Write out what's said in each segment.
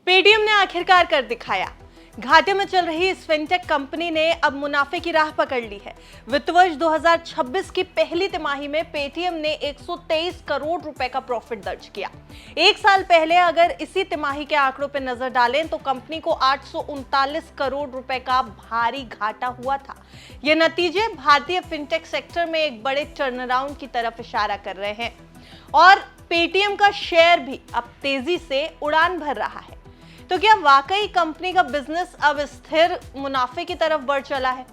Paytm ने आखिरकार कर दिखाया। घाटे में चल रही इस फिनटेक कंपनी ने अब मुनाफे की राह पकड़ ली है। वित्त वर्ष 2026 की पहली तिमाही में पेटीएम ने 123 करोड़ रुपए का प्रॉफिट दर्ज किया। एक साल पहले अगर इसी तिमाही के आंकड़ों पर नजर डालें तो कंपनी को 839 करोड़ रुपए का भारी घाटा हुआ था। ये नतीजे भारतीय फिनटेक सेक्टर में एक बड़े टर्नअराउंड की तरफ इशारा कर रहे हैं और पेटीएम का शेयर भी अब तेजी से उड़ान भर रहा है। तो क्या वाकई कंपनी का बिजनेस अब स्थिर मुनाफे की तरफ बढ़ चला है?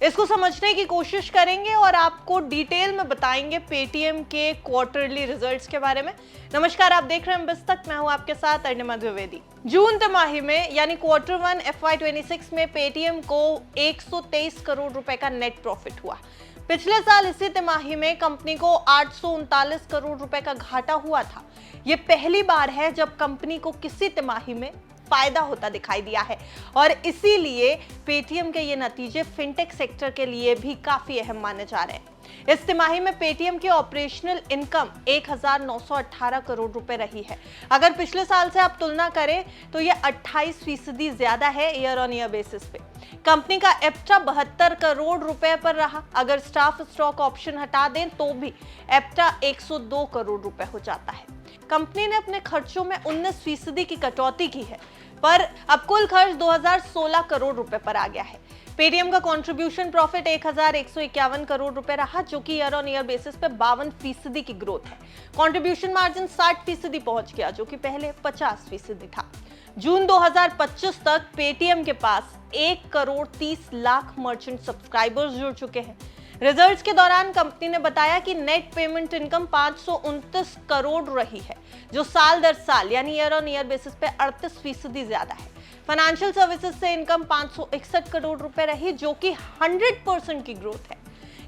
इसको समझने की कोशिश करेंगे और आपको डिटेल में बताएंगे पेटीएम के क्वार्टरली रिजल्ट्स के बारे में। नमस्कार, आप देख रहे हैं बिस्तक, मैं हूं आपके साथ अर्णिमा द्विवेदी। जून तिमाही में यानी Q1 FY26 में पेटीएम को 123 करोड़ रुपए का नेट प्रॉफिट हुआ। पिछले साल इसी तिमाही में कंपनी को 839 करोड़ रुपए का घाटा हुआ था। यह पहली बार है जब कंपनी को किसी तिमाही में फायदा होता दिखाई दिया है और इसीलिए पेटीएम के ये नतीजे फिनटेक सेक्टर के लिए भी काफी अहम माने जा रहे हैं। इस तिमाही में पेटीएम की ऑपरेशनल इनकम 1918 करोड़ रुपए रही है। अगर पिछले साल से आप तुलना करें तो यह 28% ज्यादा है ईयर ऑन ईयर बेसिस पे। कंपनी का एप्टा 72 करोड़ रुपए पर रहा। अगर स्टाफ स्टॉक ऑप्शन हटा दें तो भी एप्टा 102 करोड़ रुपए हो जाता है। कंपनी ने अपने खर्चों में 19% की कटौती की है, पर अब कुल खर्च 2016 करोड़ रुपए पर आ गया है। पेटीएम का कंट्रीब्यूशन प्रॉफिट 1151 करोड़ रुपए रहा, जो कि ईयर ऑन ईयर बेसिस पे 52% की ग्रोथ है। कंट्रीब्यूशन मार्जिन 60% पहुंच गया, जो कि पहले 50% था। जून 2025 तक पेटीएम के पास 1,30,00,000 मर्चेंट सब्सक्राइबर्स जुड़ चुके हैं। रिजल्ट्स के दौरान कंपनी ने बताया कि नेट पेमेंट इनकम 529 करोड़ रही है, जो साल दर साल यानी ईयर ऑन ईयर बेसिस पे 38% ज्यादा है। फाइनेंशियल सर्विसेज से इनकम 561 करोड़ रुपए रही, जो कि 100% की ग्रोथ है।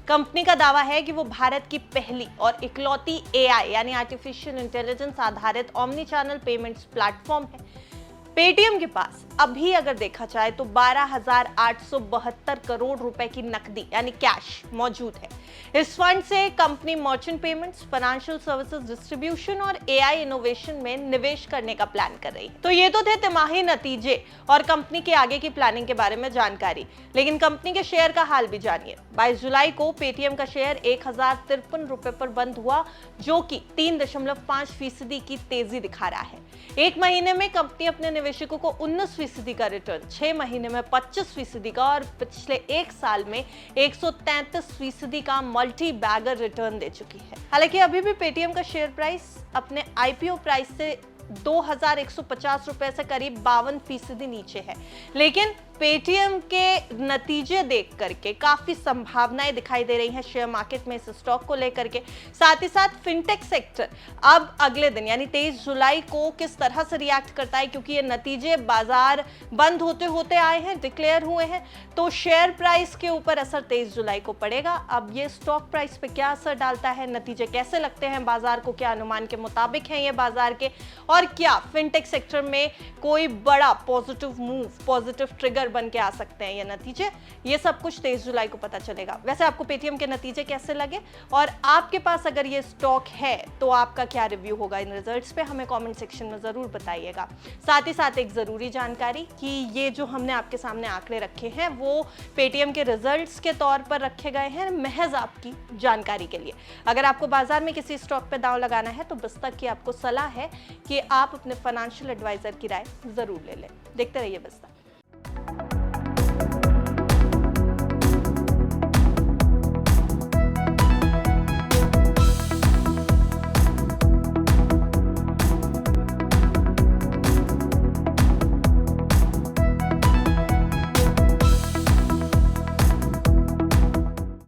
कंपनी का दावा है कि वो भारत की पहली और इकलौती एआई यानी आर्टिफिशियल इंटेलिजेंस आधारित ऑमनी चैनल पेमेंट्स प्लेटफॉर्म है। पेटीएम के पास अभी अगर देखा जाए तो 12,872 करोड़ रुपए की नकदी यानी कैश मौजूद है। इस फंड से company merchant payments, financial services distribution और एआई इनोवेशन में निवेश करने का प्लान कर रही है। तो ये तो थे तिमाही नतीजे और कंपनी के आगे की प्लानिंग के बारे में जानकारी, लेकिन कंपनी के शेयर का हाल भी जानिए। 22 जुलाई को पेटीएम का शेयर 1053 रुपए पर बंद हुआ, जो कि 3.5% की तेजी दिखा रहा है। एक महीने में कंपनी अपने निवेशकों को 19% का रिटर्न, 6 महीने में 25% का और पिछले एक साल में 133% का मल्टी बैगर रिटर्न दे चुकी है। हालांकि अभी भी पेटीएम का शेयर प्राइस अपने आईपीओ प्राइस से 2,150 रुपए से करीब 52% नीचे है, लेकिन पेटीएम के नतीजे देख करके काफी संभावनाएं दिखाई दे रही हैं शेयर मार्केट में इस स्टॉक को लेकर के। साथ ही साथ फिनटेक सेक्टर अब अगले दिन यानी 23 जुलाई को किस तरह से रिएक्ट करता है, क्योंकि ये नतीजे बाजार बंद होते होते आए हैं, डिक्लेयर हुए हैं, तो शेयर प्राइस के ऊपर असर 23 जुलाई को पड़ेगा। अब ये स्टॉक प्राइस पे क्या असर डालता है, नतीजे कैसे लगते हैं बाजार को, क्या अनुमान के मुताबिक हैं ये बाजार के, और क्या फिनटेक सेक्टर में कोई बड़ा पॉजिटिव मूव, पॉजिटिव ट्रिगर बन के आ सकते हैं ये नतीजे, ये सब कुछ 23 जुलाई को पता चलेगा। वैसे आपको पेटीएम के नतीजे कैसे लगे और आपके पास अगर ये स्टॉक है तो आपका क्या रिव्यू होगा इन रिजल्ट्स पे, हमें कमेंट सेक्शन में जरूर बताइएगा। साथ ही साथ एक जरूरी जानकारी कि ये जो हमने आपके सामने आंकड़े रखे हैं वो पेटीएम के रिजल्ट्स के तौर पर रखे गए हैं, महज आपकी जानकारी के लिए। अगर आपको बाजार में किसी स्टॉक पे दांव लगाना है तो बिस्तक की आपको सलाह है कि आप अपने फाइनेंशियल एडवाइजर की राय जरूर ले लें। देखते रहिए बिस्तक।